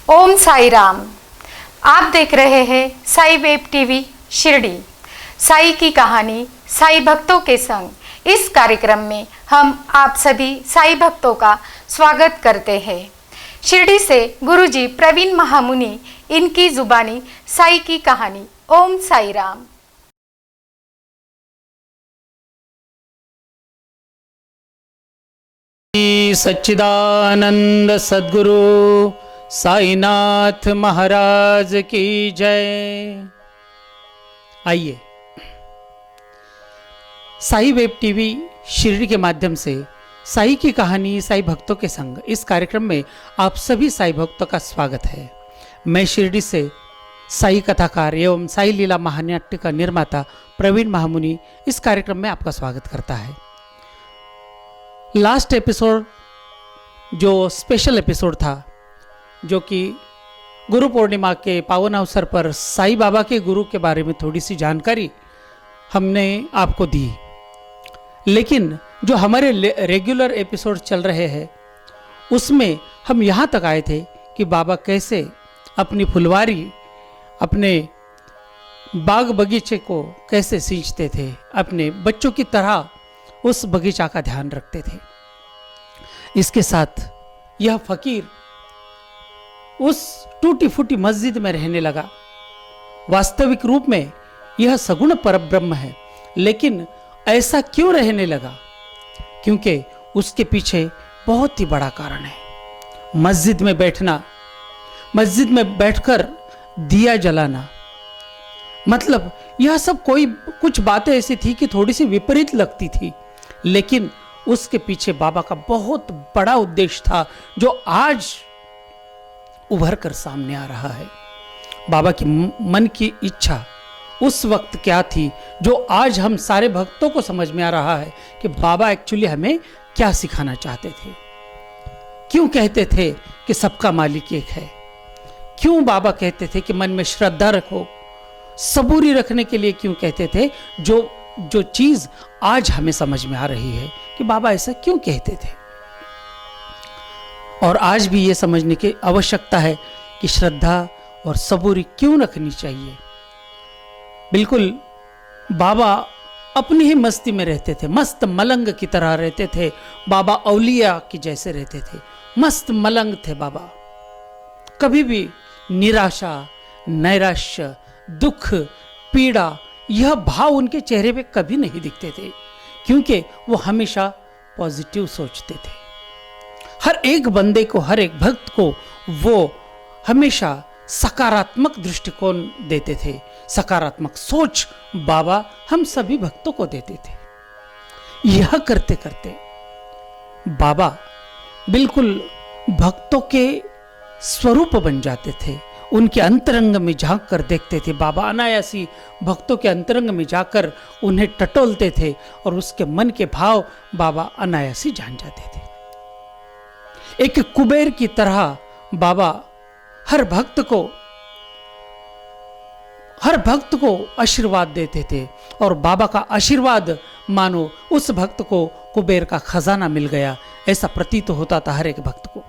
ओम साई राम। आप देख रहे हैं साई वेब टीवी शिरडी। साई की कहानी साई भक्तों के संग इस कार्यक्रम में हम आप सभी साई भक्तों का स्वागत करते हैं। शिरडी से गुरुजी प्रवीण महामुनि इनकी जुबानी साई की कहानी। ओम साई राम। सच्चिदानंद सद्गुरु साईनाथ महाराज की जय। आइए साई वेब टीवी शिरडी के माध्यम से साई की कहानी साई भक्तों के संग इस कार्यक्रम में आप सभी साई भक्तों का स्वागत है। मैं शिरडी से साई कथाकार एवं साई लीला महानाट्य का निर्माता प्रवीण महामुनि इस कार्यक्रम में आपका स्वागत करता है। लास्ट एपिसोड जो स्पेशल एपिसोड था, जो कि गुरु पूर्णिमा के पावन अवसर पर साई बाबा के गुरु के बारे में थोड़ी सी जानकारी हमने आपको दी, लेकिन जो हमारे रेगुलर एपिसोड चल रहे हैं उसमें हम यहाँ तक आए थे कि बाबा कैसे अपनी फुलवारी, अपने बाग बगीचे को कैसे सींचते थे, अपने बच्चों की तरह उस बगीचा का ध्यान रखते थे। इसके साथ यह फकीर उस टूटी फूटी मस्जिद में रहने लगा। वास्तविक रूप में यह सगुण परब्रह्म है, लेकिन ऐसा क्यों रहने लगा? क्योंकि उसके पीछे बहुत ही बड़ा कारण है। मस्जिद में बैठना, मस्जिद में बैठकर दिया जलाना, मतलब यह सब कुछ बातें ऐसी थी कि थोड़ी सी विपरीत लगती थी, लेकिन उसके पीछे बाबा का बहुत बड़ा उद्देश्य था जो आज उभर कर सामने आ रहा है। बाबा की मन की इच्छा उस वक्त क्या थी जो आज हम सारे भक्तों को समझ में आ रहा है कि बाबा एक्चुअली हमें क्या सिखाना चाहते थे। क्यों कहते थे कि सबका मालिक एक है? क्यों बाबा कहते थे कि मन में श्रद्धा रखो? सबूरी रखने के लिए क्यों कहते थे? जो चीज आज हमें समझ में आ रही है कि बाबा ऐसा क्यों कहते थे। और आज भी ये समझने की आवश्यकता है कि श्रद्धा और सबूरी क्यों रखनी चाहिए। बिल्कुल बाबा अपनी ही मस्ती में रहते थे, मस्त मलंग की तरह रहते थे। बाबा औलिया की जैसे रहते थे, मस्त मलंग थे बाबा। कभी भी निराशा, नैराश्य, दुख, पीड़ा, यह भाव उनके चेहरे पे कभी नहीं दिखते थे, क्योंकि वो हमेशा पॉजिटिव सोचते थे। हर एक बंदे को, हर एक भक्त को वो हमेशा सकारात्मक दृष्टिकोण देते थे, सकारात्मक सोच बाबा हम सभी भक्तों को देते थे। यह करते करते बाबा बिल्कुल भक्तों के स्वरूप बन जाते थे। उनके अंतरंग में झांक कर देखते थे। बाबा अनायासी भक्तों के अंतरंग में जाकर उन्हें टटोलते थे और उसके मन के भाव बाबा अनायासी जान जाते थे। एक कुबेर की तरह बाबा हर भक्त को आशीर्वाद देते थे, और बाबा का आशीर्वाद मानो उस भक्त को कुबेर का खजाना मिल गया, ऐसा प्रतीत होता था हर एक भक्त को।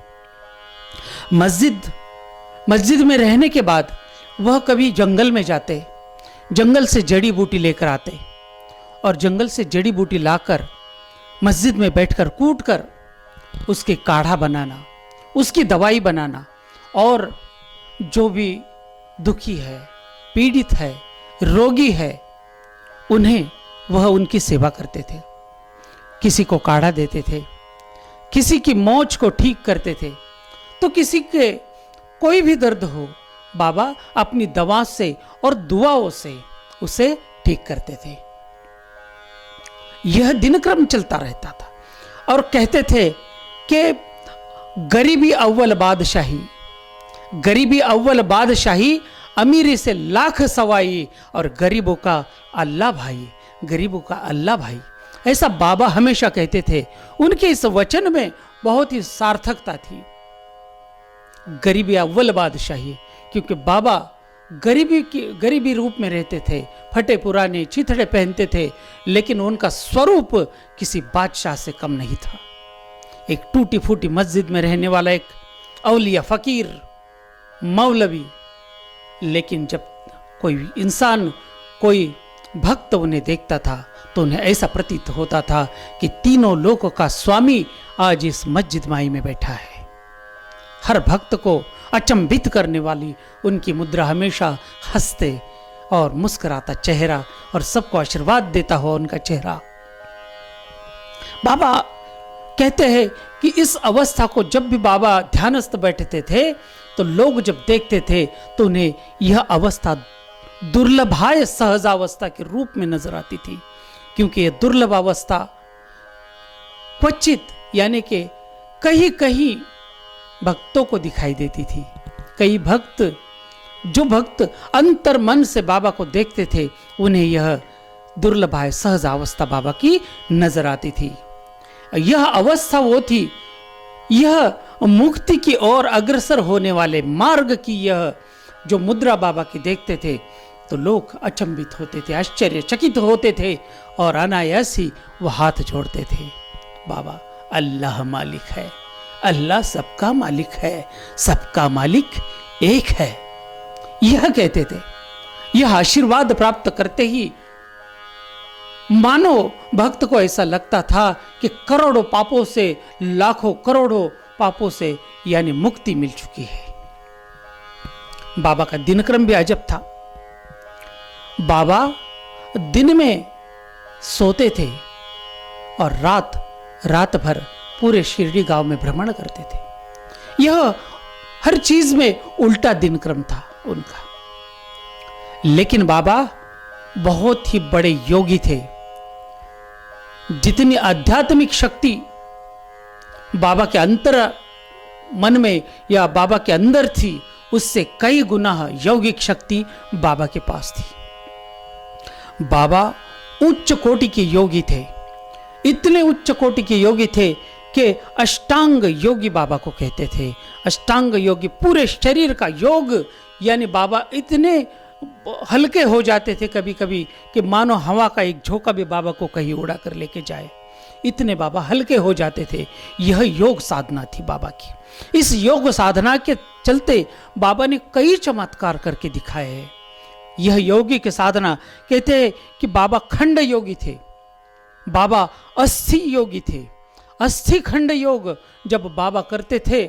मस्जिद में रहने के बाद वह कभी जंगल में जाते, जंगल से जड़ी बूटी लेकर आते, और जंगल से जड़ी बूटी लाकर मस्जिद में बैठकर कूटकर उसके काढ़ा बनाना, उसकी दवाई बनाना, और जो भी दुखी है, पीड़ित है, रोगी है, उन्हें वह उनकी सेवा करते थे। किसी को काढ़ा देते थे, किसी की मोच को ठीक करते थे, तो किसी के कोई भी दर्द हो, बाबा अपनी दवा से और दुआओं से उसे ठीक करते थे। यह दिनक्रम चलता रहता था, और कहते थे कि गरीबी अव्वल बादशाही, अमीरी से लाख सवाई, और गरीबों का अल्लाह भाई। ऐसा बाबा हमेशा कहते थे। उनके इस वचन में बहुत ही सार्थकता थी। गरीबी अव्वल बादशाही, क्योंकि बाबा गरीबी रूप में रहते थे, फटे पुराने चिथड़े पहनते थे, लेकिन उनका स्वरूप किसी बादशाह से कम नहीं था। एक टूटी फूटी मस्जिद में रहने वाला एक औलिया फकीर, मौलवी, लेकिन जब कोई इंसान, कोई भक्त उन्हें देखता था तो उन्हें ऐसा प्रतीत होता था कि तीनों लोकों का स्वामी आज इस मस्जिद माई में बैठा है। हर भक्त को अचंभित करने वाली उनकी मुद्रा, हमेशा हंसते और मुस्कुराता चेहरा और सबको आशीर्वाद देता हुआ उनका चेहरा। बाबा कहते हैं कि इस अवस्था को जब भी बाबा ध्यानस्थ बैठते थे तो लोग जब देखते थे तो उन्हें यह अवस्था दुर्लभाय सहजावस्था के रूप में नजर आती थी, क्योंकि यह दुर्लभ अवस्था क्वचित यानी कि कहीं कहीं भक्तों को दिखाई देती थी। कई भक्त, जो भक्त अंतर मन से बाबा को देखते थे, उन्हें यह दुर्लभाय सहज अवस्था बाबा की नजर आती थी। यह अवस्था वो थी, यह मुक्ति की ओर अग्रसर होने वाले मार्ग की यह जो मुद्रा बाबा की देखते थे तो लोग अचंभित होते थे, आश्चर्यचकित होते थे और अनायास ही वह हाथ जोड़ते थे। बाबा अल्लाह मालिक है, अल्लाह सबका मालिक है, सबका मालिक एक है, यह कहते थे। यह आशीर्वाद प्राप्त करते ही मानो भक्त को ऐसा लगता था कि करोड़ों पापों से, लाखों करोड़ों पापों से यानी मुक्ति मिल चुकी है। बाबा का दिनक्रम भी अजब था। बाबा दिन में सोते थे और रात भर पूरे शिरडी गांव में भ्रमण करते थे। यह हर चीज में उल्टा दिनक्रम था उनका। लेकिन बाबा बहुत ही बड़े योगी थे। जितनी आध्यात्मिक शक्ति बाबा के अंतर मन में या बाबा के अंदर थी, उससे कई गुना यौगिक शक्ति बाबा के पास थी। बाबा उच्च कोटि के योगी थे, इतने उच्च कोटि के योगी थे कि अष्टांग योगी बाबा को कहते थे। अष्टांग योगी, पूरे शरीर का योग, यानी बाबा इतने हल्के हो जाते थे कभी कभी कि मानो हवा का एक झोंका भी बाबा को कहीं उड़ा कर लेके जाए, इतने बाबा हल्के हो जाते थे। यह योग साधना थी बाबा की। इस योग साधना के चलते बाबा ने कई चमत्कार करके दिखाए हैं। यह योगी की साधना, कहते हैं कि बाबा खंड योगी थे, बाबा अस्थि योगी थे। अस्थि खंड योग जब बाबा करते थे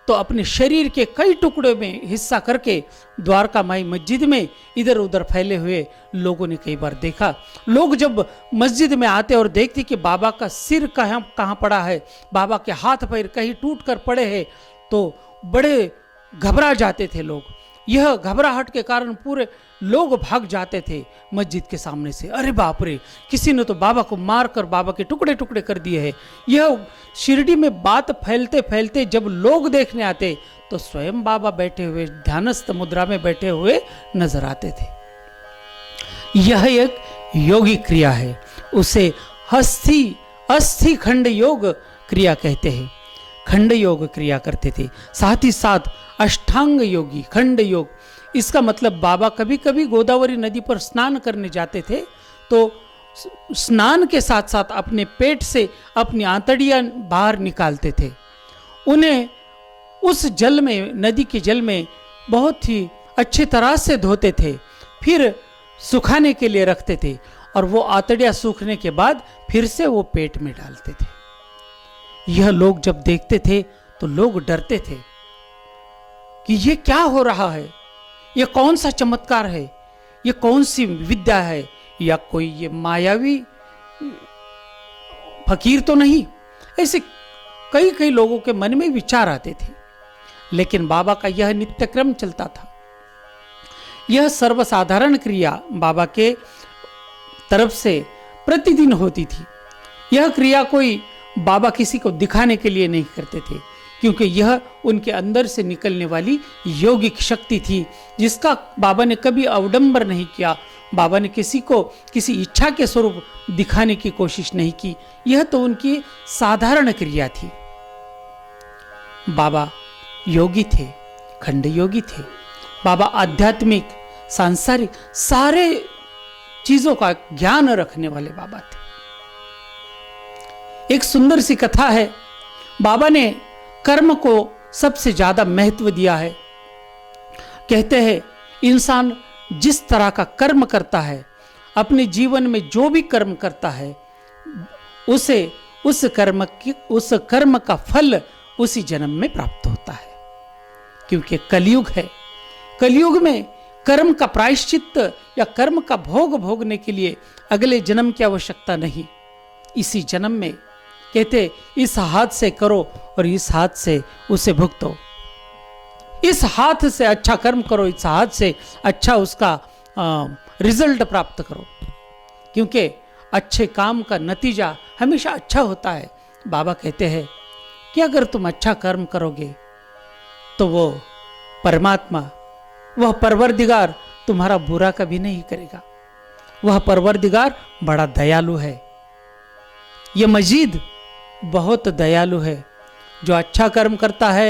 तो अपने शरीर के कई टुकड़े में हिस्सा करके द्वारका माई मस्जिद में इधर उधर फैले हुए लोगों ने कई बार देखा। लोग जब मस्जिद में आते और देखते कि बाबा का सिर कहाँ पड़ा है, बाबा के हाथ पैर कहीं टूट कर पड़े हैं, तो बड़े घबरा जाते थे लोग। यह घबराहट के कारण पूरे लोग भाग जाते थे मस्जिद के सामने से। अरे बाप रे, किसी ने तो बाबा को मार कर बाबा के टुकड़े टुकड़े कर दिए हैं। यह शिरडी में बात फैलते फैलते जब लोग देखने आते तो स्वयं बाबा बैठे हुए ध्यानस्थ मुद्रा में बैठे हुए नजर आते थे। यह एक योगी क्रिया है, उसे अस्थि खंड योग क्रिया कहते हैं। खंड योग क्रिया करते थे। साथ ही साथ अष्टांग योगी खंड योग, इसका मतलब बाबा कभी कभी गोदावरी नदी पर स्नान करने जाते थे तो स्नान के साथ साथ अपने पेट से अपनी आंतड़ियां बाहर निकालते थे। उन्हें उस जल में, नदी के जल में बहुत ही अच्छी तरह से धोते थे, फिर सुखाने के लिए रखते थे और वो आंतड़ियां सूखने के बाद फिर से वो पेट में डालते थे। यह लोग जब देखते थे तो लोग डरते थे कि ये क्या हो रहा है, ये कौन सा चमत्कार है, ये कौन सी विद्या है, या कोई ये मायावी फकीर तो नहीं। ऐसे कई कई लोगों के मन में विचार आते थे। लेकिन बाबा का यह नित्यक्रम चलता था। यह सर्वसाधारण क्रिया बाबा के तरफ से प्रतिदिन होती थी। यह क्रिया कोई बाबा किसी को दिखाने के लिए नहीं करते थे, क्योंकि यह उनके अंदर से निकलने वाली योगिक शक्ति थी, जिसका बाबा ने कभी अवडंबर नहीं किया। बाबा ने किसी को किसी इच्छा के स्वरूप दिखाने की कोशिश नहीं की। यह तो उनकी साधारण क्रिया थी। बाबा योगी थे, खंड योगी थे। बाबा आध्यात्मिक, सांसारिक सारे चीजों का ज्ञान रखने वाले बाबा थे। एक सुंदर सी कथा है। बाबा ने कर्म को सबसे ज्यादा महत्व दिया है। कहते हैं इंसान जिस तरह का कर्म करता है, अपने जीवन में जो भी कर्म करता है, उसे उस कर्म का फल उसी जन्म में प्राप्त होता है। क्योंकि कलयुग है, कलयुग में कर्म का प्रायश्चित या कर्म का भोग भोगने के लिए अगले जन्म की आवश्यकता नहीं। इसी जन्म में कहते इस हाथ से करो और इस हाथ से उसे भुगतो। इस हाथ से अच्छा कर्म करो, इस हाथ से अच्छा उसका रिजल्ट प्राप्त करो, क्योंकि अच्छे काम का नतीजा हमेशा अच्छा होता है। बाबा कहते हैं कि अगर तुम अच्छा कर्म करोगे तो वो परमात्मा, वह परवरदिगार तुम्हारा बुरा कभी नहीं करेगा। वह परवरदिगार बड़ा दयालु है। यह मजीद बहुत दयालु है। जो अच्छा कर्म करता है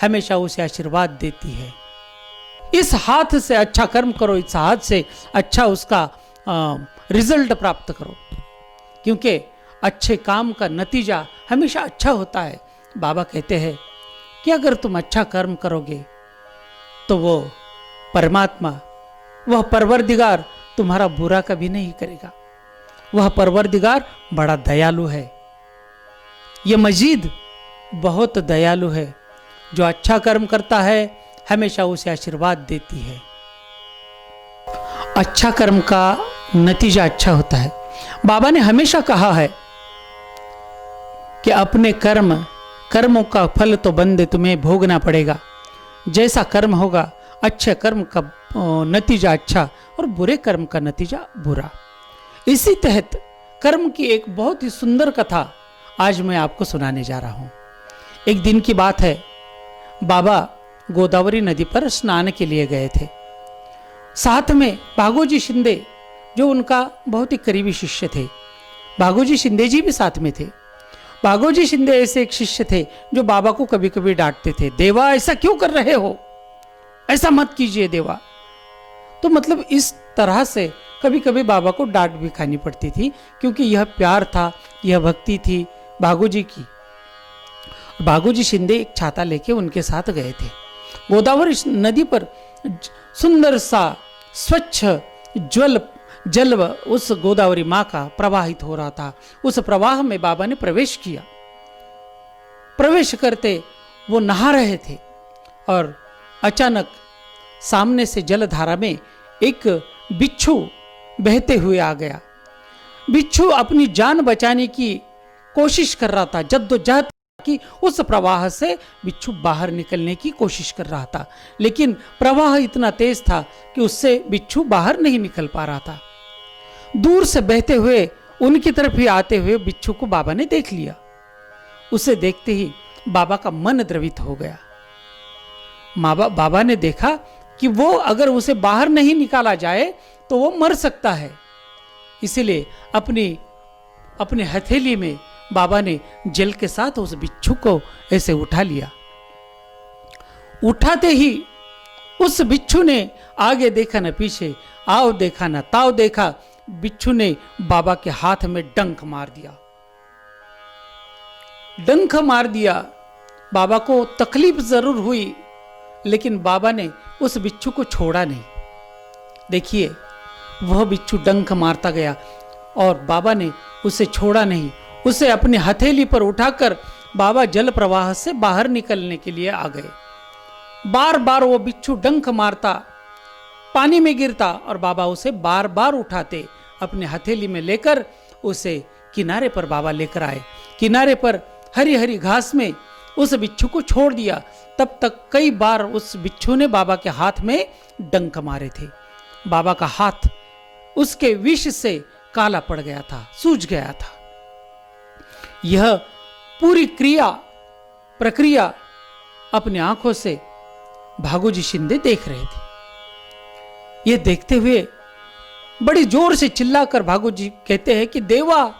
हमेशा उसे आशीर्वाद देती है। इस हाथ से अच्छा कर्म करो, इस हाथ से अच्छा उसका रिजल्ट प्राप्त करो, क्योंकि अच्छे काम का नतीजा हमेशा अच्छा होता है। बाबा कहते हैं कि अगर तुम अच्छा कर्म करोगे तो वो परमात्मा, वह परवरदिगार तुम्हारा बुरा कभी नहीं करेगा। वह परवरदिगार बड़ा दयालु है। यह मजीद बहुत दयालु है। जो अच्छा कर्म करता है हमेशा उसे आशीर्वाद देती है। अच्छा कर्म का नतीजा अच्छा होता है। बाबा ने हमेशा कहा है कि अपने कर्मों का फल तो बंदे तुम्हें भोगना पड़ेगा। जैसा कर्म होगा, अच्छे कर्म का नतीजा अच्छा और बुरे कर्म का नतीजा बुरा। इसी तहत कर्म की एक बहुत ही सुंदर कथा आज मैं आपको सुनाने जा रहा हूं। एक दिन की बात है, बाबा गोदावरी नदी पर स्नान के लिए गए थे। साथ में भागोजी शिंदे, जो उनका बहुत ही करीबी शिष्य थे, भागोजी शिंदे जी भी साथ में थे। भागोजी शिंदे ऐसे एक शिष्य थे जो बाबा को कभी कभी डांटते थे, देवा ऐसा क्यों कर रहे हो, ऐसा मत कीजिए देवा। तो मतलब इस तरह से कभी कभी बाबा को डांट भी खानी पड़ती थी, क्योंकि यह प्यार था, यह भक्ति थी भागोजी की। भागोजी शिंदे एक छाता लेके उनके साथ गए थे। गोदावरी नदी पर सुंदर सा स्वच्छ जल उस गोदावरी माँ का प्रवाहित हो रहा था। उस प्रवाह में बाबा ने प्रवेश किया। प्रवेश करते वो नहा रहे थे और अचानक सामने से जलधारा में एक बिच्छू बहते हुए आ गया। बिच्छू अपनी जान बचाने की कोशिश कर रहा था, जद्दोजहद कि उस प्रवाह से बिच्छू बाहर निकलने की कोशिश कर रहा था, लेकिन प्रवाह इतना तेज था कि उससे बिच्छू बाहर नहीं निकल पा रहा था। दूर से बहते हुए उनकी तरफ ही आते हुए बिच्छू को बाबा ने देख लिया। उसे देखते ही बाबा का मन द्रवित हो गया। बाबा ने देखा कि वो अगर उसे बाहर नहीं निकाला जाए तो वो मर सकता है। इसलिए अपने हथेली में बाबा ने जल के साथ उस बिच्छू को ऐसे उठा लिया। उठाते ही उस बिच्छू ने आगे देखा न पीछे, आओ देखा न ताव देखा, बिच्छू ने बाबा के हाथ में डंक मार दिया। डंक मार दिया। बाबा को तकलीफ जरूर हुई, लेकिन बाबा ने उस बिच्छू को छोड़ा नहीं। देखिए, वह बिच्छू डंक मारता गया और बाबा ने उसे छोड़ा नहीं। उसे अपनी हथेली पर उठाकर बाबा जल प्रवाह से बाहर निकलने के लिए आ गए। बार बार वो बिच्छू डंक मारता, पानी में गिरता और बाबा उसे बार बार उठाते, अपने हथेली में लेकर उसे किनारे पर बाबा लेकर आए। किनारे पर हरी हरी घास में उस बिच्छू को छोड़ दिया। तब तक कई बार उस बिच्छू ने बाबा के हाथ में डंक मारे थे। बाबा का हाथ उसके विष से काला पड़ गया था, सूज गया था। यह पूरी प्रक्रिया अपनी आंखों से भागोजी शिंदे देख रहे थे। यह देखते हुए बड़ी जोर से चिल्लाकर भागोजी कहते हैं कि देवा,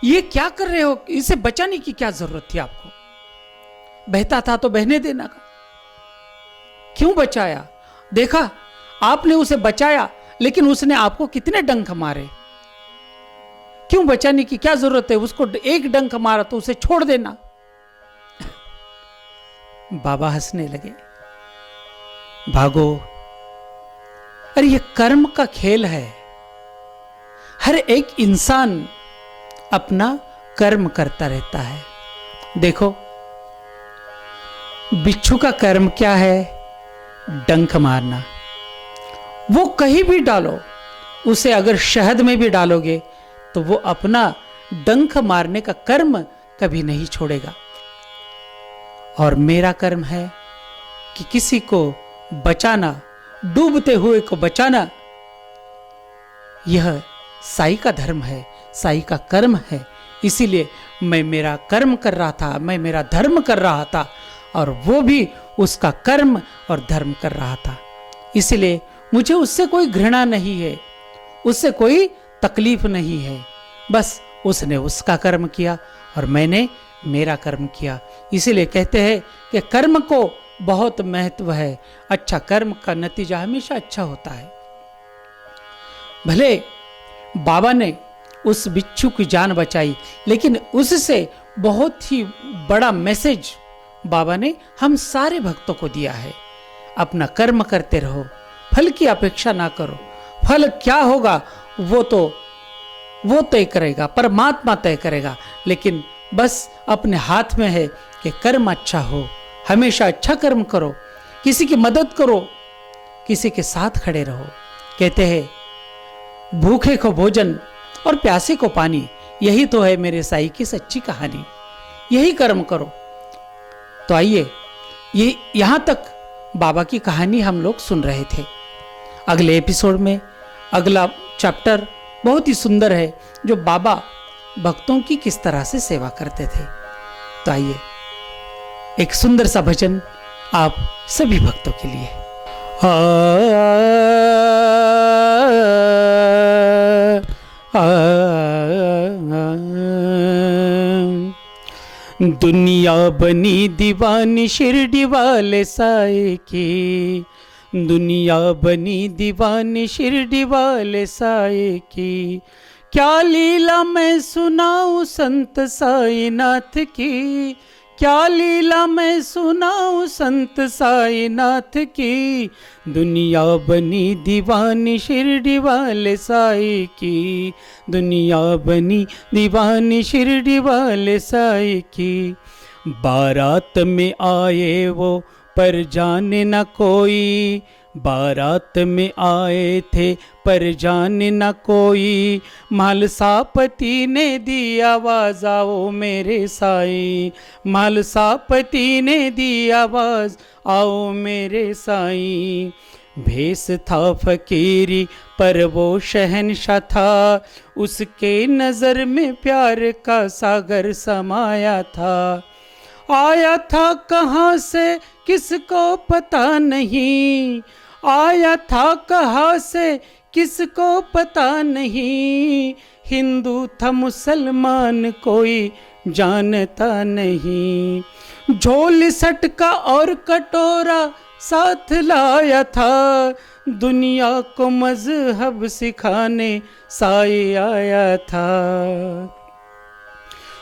ये क्या कर रहे हो, इसे बचाने की क्या जरूरत थी आपको, बहता था तो बहने देना का, क्यों बचाया? देखा, आपने उसे बचाया, लेकिन उसने आपको कितने डंक मारे, क्यों बचाने की क्या जरूरत है? उसको एक डंक मारा तो उसे छोड़ देना। बाबा हंसने लगे। भागो, अरे ये कर्म का खेल है। हर एक इंसान अपना कर्म करता रहता है। देखो, बिच्छू का कर्म क्या है? डंक मारना। वो कहीं भी डालो, उसे अगर शहद में भी डालोगे तो वो अपना डंक मारने का कर्म कभी नहीं छोड़ेगा। और मेरा कर्म है कि किसी को बचाना, डूबते हुए को बचाना। यह साई का धर्म है, साई का कर्म है। इसीलिए मैं मेरा कर्म कर रहा था, मैं मेरा धर्म कर रहा था, और वो भी उसका कर्म और धर्म कर रहा था। इसलिए मुझे उससे कोई घृणा नहीं है, उससे कोई तकलीफ नहीं है। बस उसने उसका कर्म किया और मैंने मेरा कर्म किया। इसीलिए कहते हैं कि कर्म को बहुत महत्व है। अच्छा कर्म का नतीजा हमेशा अच्छा होता है। भले बाबा ने उस बिच्छू की जान बचाई, लेकिन उससे बहुत ही बड़ा मैसेज बाबा ने हम सारे भक्तों को दिया है। अपना कर्म करते रहो, फल की अपेक्षा ना करो। फल क्या होगा वो तय करेगा, परमात्मा तय करेगा। लेकिन बस अपने हाथ में है कि कर्म अच्छा हो। हमेशा अच्छा कर्म करो, किसी की मदद करो, किसी के साथ खड़े रहो। कहते हैं भूखे को भोजन और प्यासे को पानी। यही तो है मेरे साईं की सच्ची कहानी। यही कर्म करो। तो आइए, ये यहां तक बाबा की कहानी हम लोग सुन रहे थे। अगले एपिसोड में अगला चैप्टर बहुत ही सुंदर है, जो बाबा भक्तों की किस तरह से सेवा करते थे। तो आइए, एक सुंदर सा भजन आप सभी भक्तों के लिए। दुनिया बनी दीवानी शिरडी वाले साईं की, दुनिया बनी दीवानी शिरडी वाले साईं की। क्या लीला मैं सुनाऊं संत साईनाथ की, क्या लीला मैं सुनाऊं संत साईनाथ की। दुनिया बनी दीवानी शिरडी वाले साईं की, दुनिया बनी दीवानी शिरडी वाले साईं की। बारात में आए वो पर जाने न कोई, बारात में आए थे पर जाने न कोई। मालसापति ने दी आवाज आओ मेरे साईं, मालसापति ने दी आवाज आओ मेरे साईं। भेष था फकीरी पर वो शहंशाह था, उसके नजर में प्यार का सागर समाया था। आया था कहाँ से किसको पता नहीं, आया था कहाँ से किसको पता नहीं। हिंदू था मुसलमान कोई जानता नहीं। झोली सटका और कटोरा साथ लाया था, दुनिया को मजहब सिखाने साईं आया था।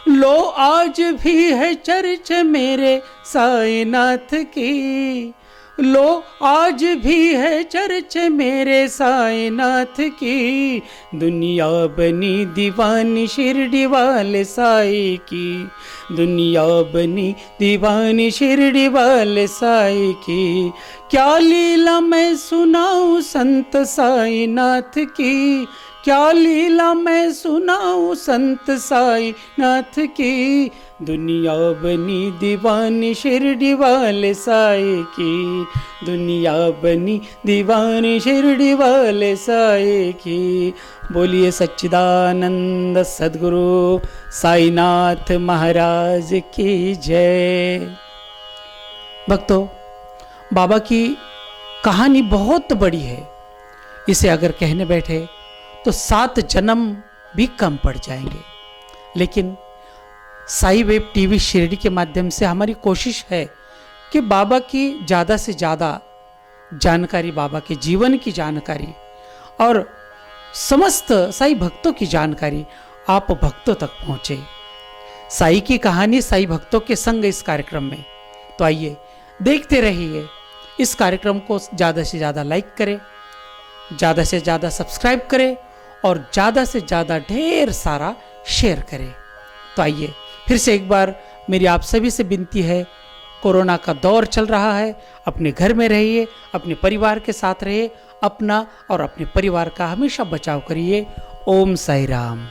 लो आज भी है चर्च मेरे साईनाथ की, लो आज भी है चर्च मेरे साईनाथ की। दुनिया बनी दीवानी शिरडी वाले साईं की, दुनिया बनी दीवानी शिरडी वाले साईं की। क्या लीला मैं सुनाऊं संत साईनाथ की, क्या लीला मैं सुनाऊं संत साईनाथ की। दुनिया बनी दीवानी शिरडी वाले साईं की, दुनिया बनी दीवानी शिरडी वाले साईं की। बोलिए सच्चिदानंद सद्गुरु साईनाथ महाराज की जय। भक्तों, बाबा की कहानी बहुत बड़ी है। इसे अगर कहने बैठे तो 7 जन्म भी कम पड़ जाएंगे। लेकिन साई वेब टीवी शिरडी के माध्यम से हमारी कोशिश है कि बाबा की ज़्यादा से ज़्यादा जानकारी, बाबा के जीवन की जानकारी और समस्त साई भक्तों की जानकारी आप भक्तों तक पहुँचे। साई की कहानी साई भक्तों के संग इस कार्यक्रम में। तो आइए देखते रहिए। इस कार्यक्रम को ज़्यादा से ज़्यादा लाइक करें, ज़्यादा से ज़्यादा सब्सक्राइब करें और ज़्यादा से ज़्यादा ढेर सारा शेयर करें। तो आइए फिर से एक बार मेरी आप सभी से विनती है, कोरोना का दौर चल रहा है, अपने घर में रहिए, अपने परिवार के साथ रहिए, अपना और अपने परिवार का हमेशा बचाव करिए। ओम साई राम।